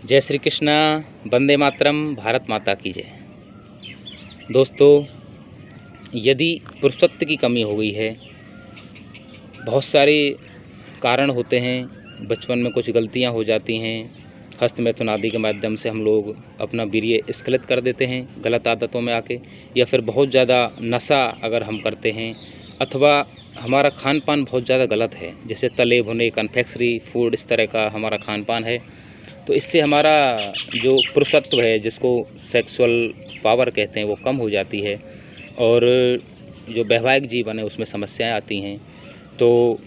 जय श्री कृष्णा, वंदे मातरम, भारत माता की जय। दोस्तों, यदि पुरुषत्व की कमी हो गई है, बहुत सारे कारण होते हैं। बचपन में कुछ गलतियां हो जाती हैं, हस्तमैथुन आदि के माध्यम से हम लोग अपना वीर्य स्खलित कर देते हैं गलत आदतों में आके, या फिर बहुत ज़्यादा नशा अगर हम करते हैं, अथवा हमारा खान पान बहुत ज़्यादा गलत है, जैसे तले भुने कन्फेक्शनरी फूड, इस तरह का हमारा खान पान है, तो इससे हमारा जो पुरुषत्व है, जिसको सेक्सुअल पावर कहते हैं, वो कम हो जाती है और जो वैवाहिक जीवन है उसमें समस्याएं आती हैं। तो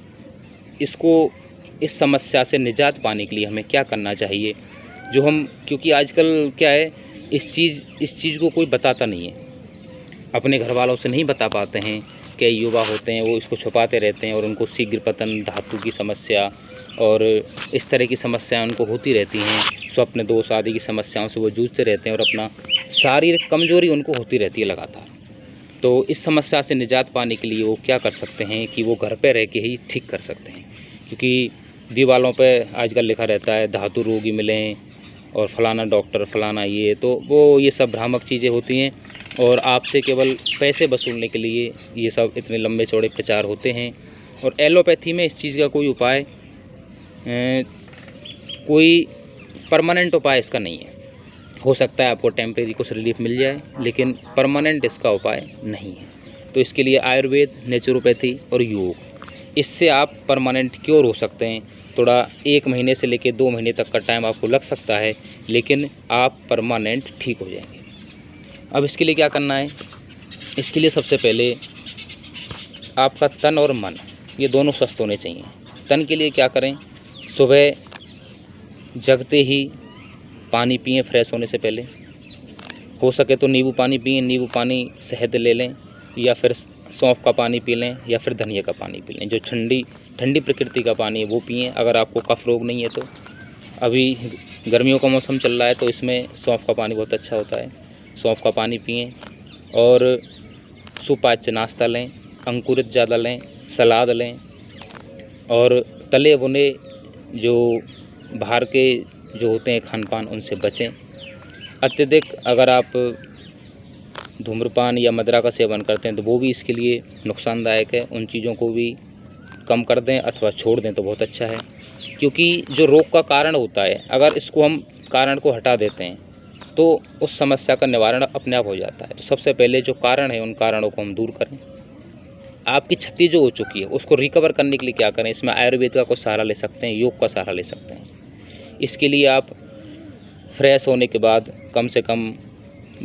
इस समस्या से निजात पाने के लिए हमें क्या करना चाहिए, क्योंकि आजकल क्या है, इस चीज़ को कोई बताता नहीं है, अपने घर वालों से नहीं बता पाते हैं। कई युवा होते हैं वो इसको छुपाते रहते हैं और उनको शीघ्र पतन, धातु की समस्या और इस तरह की समस्याएं उनको होती रहती हैं। स्वप्न दोष आदि की समस्याओं से वो जूझते रहते हैं और अपना शारीरिक कमजोरी उनको होती रहती है लगातार। तो इस समस्या से निजात पाने के लिए वो क्या कर सकते हैं कि वो घर पे रह के ही ठीक कर सकते हैं, क्योंकि दीवारों पे आजकल लिखा रहता है धातु रोगी मिलें और फलाना डॉक्टर फलाना ये, तो वो ये सब भ्रामक चीज़ें होती हैं और आपसे केवल पैसे वसूलने के लिए ये सब इतने लंबे चौड़े प्रचार होते हैं। और एलोपैथी में इस चीज़ का कोई उपाय, कोई परमानेंट उपाय इसका नहीं है। हो सकता है आपको टेम्परेरी कुछ रिलीफ मिल जाए, लेकिन परमानेंट इसका उपाय नहीं है। तो इसके लिए आयुर्वेद, नेचुरोपैथी और योग, इससे आप परमानेंट क्योर हो सकते हैं। थोड़ा 1 महीने से लेकर 2 महीने तक का टाइम आपको लग सकता है, लेकिन आप परमानेंट ठीक हो जाएंगे। अब इसके लिए क्या करना है? इसके लिए सबसे पहले आपका तन और मन, ये दोनों स्वस्थ होने चाहिए। तन के लिए क्या करें? सुबह जगते ही पानी पिएं, फ्रेश होने से पहले। हो सके तो नींबू पानी पिएं, नींबू पानी शहद ले लें, या फिर सौंफ का पानी पी लें, या फिर धनिया का पानी पी लें। जो ठंडी प्रकृति का पानी है वो पिएं, अगर आपको कफ रोग नहीं है तो। अभी गर्मियों का मौसम चल रहा है तो इसमें सौंफ का पानी बहुत अच्छा होता है, सौंफ का पानी पिएं। और सुपाच्य नाश्ता लें, अंकुरित ज़्यादा लें, सलाद लें, और तले भुने जो बाहर के जो होते हैं खान पान, उनसे बचें। अत्यधिक अगर आप धूम्रपान या मदिरा का सेवन करते हैं तो वो भी इसके लिए नुकसानदायक है, उन चीज़ों को भी कम कर दें अथवा छोड़ दें तो बहुत अच्छा है। क्योंकि जो रोग का कारण होता है, अगर इसको हम कारण को हटा देते हैं तो उस समस्या का निवारण अपने आप हो जाता है। तो सबसे पहले जो कारण है, उन कारणों को हम दूर करें। आपकी क्षति जो हो चुकी है उसको रिकवर करने के लिए क्या करें? इसमें आयुर्वेद का कुछ सहारा ले सकते हैं, योग का सहारा ले सकते हैं। इसके लिए आप फ्रेश होने के बाद कम से कम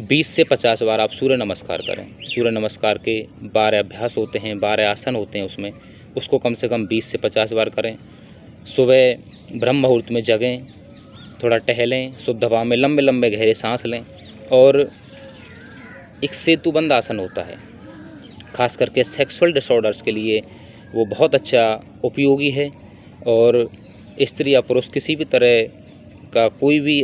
20 से 50 बार आप सूर्य नमस्कार करें। सूर्य नमस्कार के 12 अभ्यास होते हैं, 12 आसन होते हैं उसमें, उसको कम से कम 20 से 50 बार करें। सुबह ब्रह्म मुहूर्त में जगें, थोड़ा टहलें, शुद्ध हवा में लंबे लंबे गहरे सांस लें। और एक सेतुबंद आसन होता है, खास करके सेक्सुअल डिसऑर्डर्स के लिए वो बहुत अच्छा उपयोगी है। और स्त्री या पुरुष किसी भी तरह का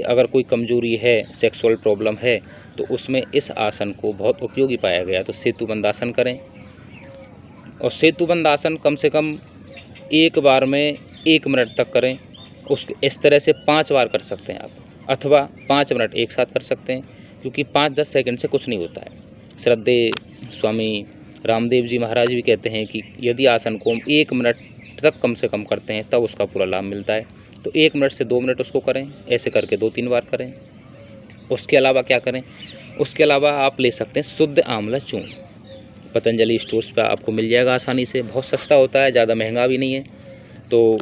अगर कोई कमजोरी है, सेक्सुअल प्रॉब्लम है, तो उसमें इस आसन को बहुत उपयोगी पाया गया। तो सेतुबंद आसन करें, और सेतुबंद आसन कम से कम एक बार में 1 मिनट तक करें। इस तरह से 5 बार कर सकते हैं आप, अथवा 5 मिनट एक साथ कर सकते हैं, क्योंकि 5-10 सेकंड से कुछ नहीं होता है। श्रद्धेय स्वामी रामदेव जी महाराज भी कहते हैं कि यदि आसन को हम 1 मिनट तक कम से कम करते हैं तब उसका पूरा लाभ मिलता है। तो 1 मिनट से 2 मिनट उसको करें, ऐसे करके 2-3 बार करें। उसके अलावा क्या करें? उसके अलावा आप ले सकते हैं शुद्ध आंवला चूर्ण, पतंजलि स्टोर्स पर आपको मिल जाएगा आसानी से, बहुत सस्ता होता है, ज़्यादा महंगा भी नहीं है। तो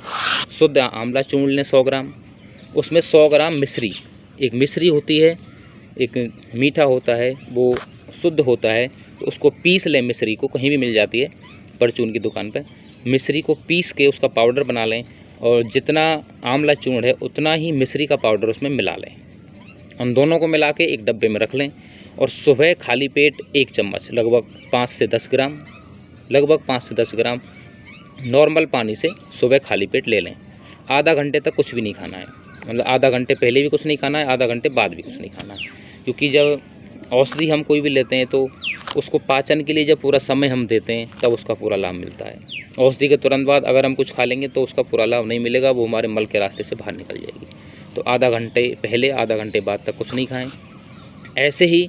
शुद्ध आंवला चूर्ण लें 100 ग्राम, उसमें 100 ग्राम मिश्री, एक मिश्री होती है, एक मीठा होता है, वो शुद्ध होता है, तो उसको पीस लें। मिश्री को कहीं भी मिल जाती है, परचून की दुकान पर। मिश्री को पीस के उसका पाउडर बना लें, और जितना आंवला चूर्ण है उतना ही मिश्री का पाउडर उसमें मिला लें। उन दोनों को मिला के एक डब्बे में रख लें, और सुबह खाली पेट 1 चम्मच, लगभग 5 से 10 ग्राम नॉर्मल पानी से सुबह खाली पेट ले लें। आधा घंटे तक कुछ भी नहीं खाना है, मतलब आधा घंटे पहले भी कुछ नहीं खाना है, आधा घंटे बाद भी कुछ नहीं खाना है। क्योंकि जब औषधि हम कोई भी लेते हैं तो उसको पाचन के लिए जब पूरा समय हम देते हैं तब उसका पूरा लाभ मिलता है। औषधि के तुरंत बाद अगर हम कुछ खा लेंगे तो उसका पूरा लाभ नहीं मिलेगा, वो हमारे मल के रास्ते से बाहर निकल जाएगी। तो आधा घंटे पहले आधा घंटे बाद तक कुछ नहीं खाएं। ऐसे ही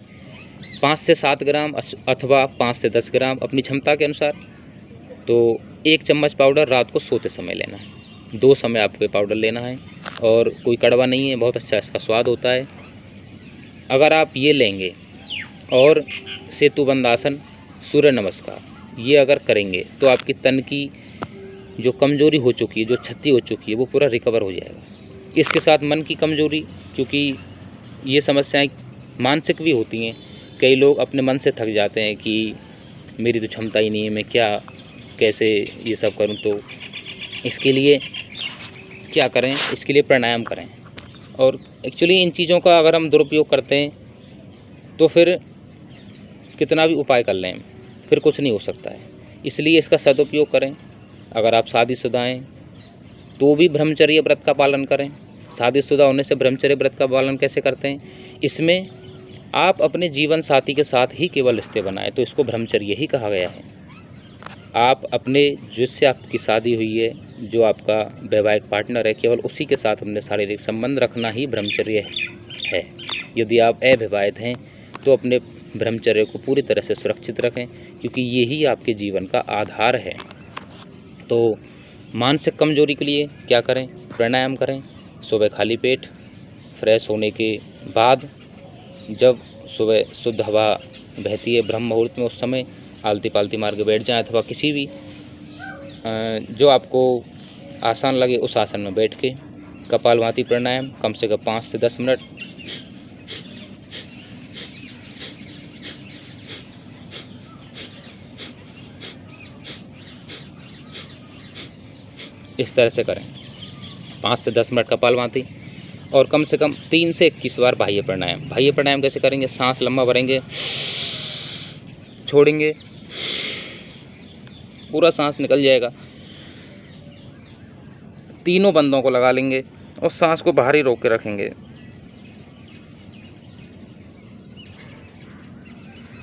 5 से 7 ग्राम अथवा 5 से 10 ग्राम अपनी क्षमता के अनुसार। तो 1 चम्मच पाउडर रात को सोते समय लेना है। 2 समय आपको ये पाउडर लेना है और कोई कड़वा नहीं है, बहुत अच्छा इसका स्वाद होता है। अगर आप ये लेंगे और सेतुबंद आसन, सूर्य नमस्कार ये अगर करेंगे तो आपकी तन की जो कमज़ोरी हो चुकी है, जो क्षति हो चुकी है, वो पूरा रिकवर हो जाएगा। इसके साथ मन की कमज़ोरी, क्योंकि ये समस्याएं मानसिक भी होती हैं। कई लोग अपने मन से थक जाते हैं कि मेरी तो क्षमता ही नहीं है, मैं क्या कैसे ये सब करूं। तो इसके लिए क्या करें, इसके लिए प्राणायाम करें। और एक्चुअली इन चीज़ों का अगर हम दुरुपयोग करते हैं तो फिर कितना भी उपाय कर लें फिर कुछ नहीं हो सकता है। इसलिए इसका सदुपयोग करें। अगर आप शादीशुदा हैं तो भी ब्रह्मचर्य व्रत का पालन करें। शादीशुदा होने से ब्रह्मचर्य व्रत का पालन कैसे करते हैं, इसमें आप अपने जीवन साथी के साथ ही केवल रिश्ते बनाएं, तो इसको ब्रह्मचर्य ही कहा गया है। आप अपने जिससे आपकी शादी हुई है, जो आपका वैवाहिक पार्टनर है, केवल उसी के साथ अपने शारीरिक संबंध रखना ही ब्रह्मचर्य है। यदि आप अविवाहित हैं तो अपने ब्रह्मचर्य को पूरी तरह से सुरक्षित रखें, क्योंकि यही आपके जीवन का आधार है। तो मानसिक कमजोरी के लिए क्या करें, प्राणायाम करें। सुबह खाली पेट फ्रेश होने के बाद जब सुबह शुद्ध हवा बहती है ब्रह्म मुहूर्त में, उस समय आलती पालती मार के बैठ जाएं, अथवा किसी भी जो आपको आसान लगे उस आसन में बैठ के कपालभाति प्राणायाम कम से कम 5 से 10 मिनट। इस तरह से करें 5 से 10 मिनट कपालभाति, और कम से कम 3 से 21 बार बाह्य प्राणायाम। बाह्य प्राणायाम कैसे करेंगे, सांस लंबा भरेंगे, छोड़ेंगे, पूरा सांस निकल जाएगा, तीनों बंदों को लगा लेंगे और सांस को बाहर ही रोक के रखेंगे।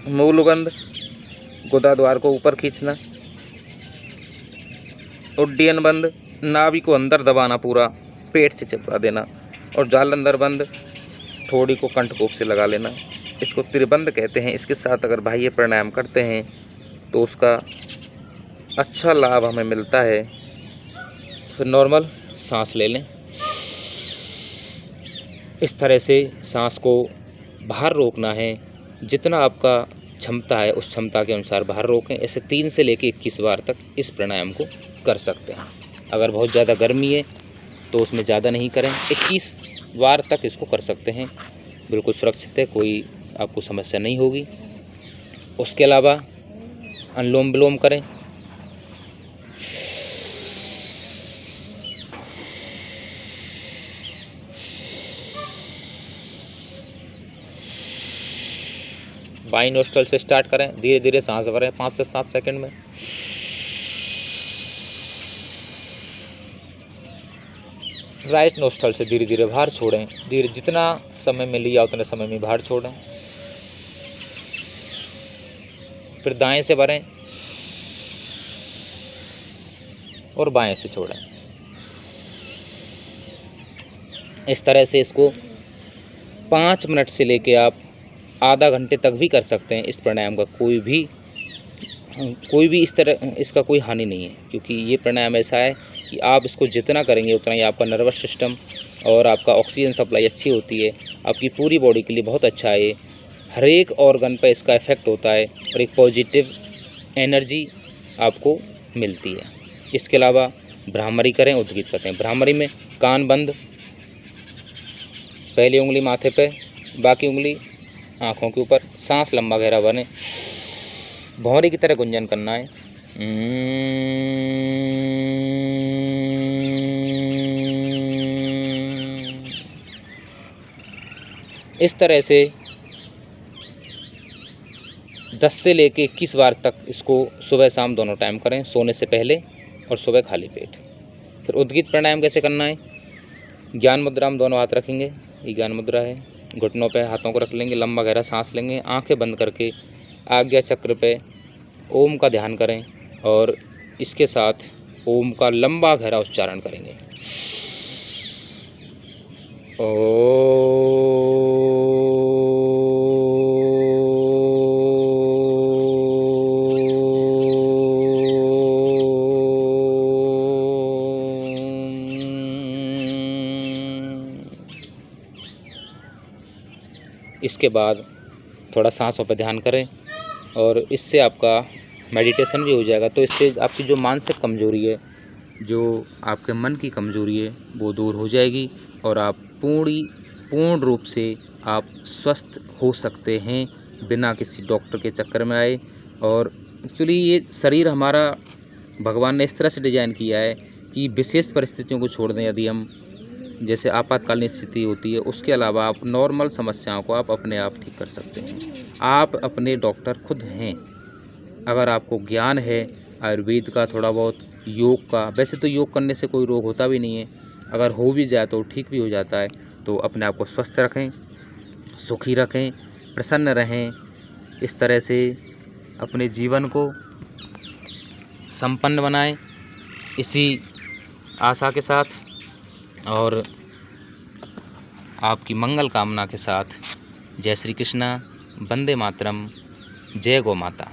मूलबंद, गुदाद्वार को ऊपर खींचना, उड्डयन बंद, नाभि को अंदर दबाना, पूरा पेट से चिपका देना, और जालंधर बंद, थोड़ी को कंठकोप से लगा लेना। इसको त्रिबंध कहते हैं। इसके साथ अगर बाह्य प्राणायाम करते हैं तो उसका अच्छा लाभ हमें मिलता है। फिर नॉर्मल सांस ले लें। इस तरह से सांस को बाहर रोकना है, जितना आपका क्षमता है उस क्षमता के अनुसार बाहर रोकें। ऐसे 3 से लेकर 21 बार तक इस प्राणायाम को कर सकते हैं। अगर बहुत ज़्यादा गर्मी है तो उसमें ज़्यादा नहीं करें, 21 बार तक इसको कर सकते हैं। बिल्कुल सुरक्षित है, कोई आपको समस्या नहीं होगी। उसके अलावा अनुलोम विलोम करें। बाई नोस्ट्रल से स्टार्ट करें, धीरे धीरे सांस भरें 5 से 7 सेकंड में। राइट नोस्ट्रल से धीरे धीरे बाहर छोड़ें, धीरे जितना समय में लिया उतने समय में बाहर छोड़ें। फिर दाएं से भरें और बाएं से छोड़ें। इस तरह से इसको 5 मिनट से लेके आप आधा घंटे तक भी कर सकते हैं। इस प्राणायाम का कोई भी इस तरह इसका कोई हानि नहीं है, क्योंकि ये प्राणायाम ऐसा है कि आप इसको जितना करेंगे उतना ही आपका नर्वस सिस्टम और आपका ऑक्सीजन सप्लाई अच्छी होती है। आपकी पूरी बॉडी के लिए बहुत अच्छा है। हर एक ऑर्गन पर इसका इफ़ेक्ट होता है और एक पॉजिटिव एनर्जी आपको मिलती है। इसके अलावा भ्रामरी करें, उद्गीत करते हैं। भ्रामरी में कान बंद, पहली उंगली माथे पे, बाकी उंगली आँखों के ऊपर, सांस लंबा गहरा भरें, भौंरी की तरह गुंजन करना है। इस तरह से 10 से लेके 21 बार तक इसको सुबह शाम दोनों टाइम करें, सोने से पहले और सुबह खाली पेट। फिर उद्गीत प्राणायाम कैसे करना है, ज्ञान मुद्रा में दोनों हाथ रखेंगे, ये ज्ञान मुद्रा है। घुटनों पे हाथों को रख लेंगे, लंबा गहरा सांस लेंगे, आंखें बंद करके आज्ञा चक्र पे ओम का ध्यान करें और इसके साथ ओम का लंबा गहरा उच्चारण करेंगे। इसके बाद थोड़ा सांसों पर ध्यान करें और इससे आपका मेडिटेशन भी हो जाएगा। तो इससे आपकी जो मानसिक कमज़ोरी है, जो आपके मन की कमज़ोरी है, वो दूर हो जाएगी और आप पूर्ण रूप से आप स्वस्थ हो सकते हैं बिना किसी डॉक्टर के चक्कर में आए। और एक्चुअली ये शरीर हमारा भगवान ने इस तरह से डिज़ाइन किया है कि विशेष परिस्थितियों को छोड़ दें, यदि हम जैसे आपातकालीन स्थिति होती है, उसके अलावा आप नॉर्मल समस्याओं को आप अपने आप ठीक कर सकते हैं। आप अपने डॉक्टर खुद हैं। अगर आपको ज्ञान है आयुर्वेद का, थोड़ा बहुत योग का, वैसे तो योग करने से कोई रोग होता भी नहीं है, अगर हो भी जाए तो ठीक भी हो जाता है। तो अपने आप को स्वस्थ रखें, सुखी रखें, प्रसन्न रहें। इस तरह से अपने जीवन को संपन्न बनाएं, इसी आशा के साथ और आपकी मंगल कामना के साथ। जय श्री कृष्णा, वंदे मातरम, जय गौ माता।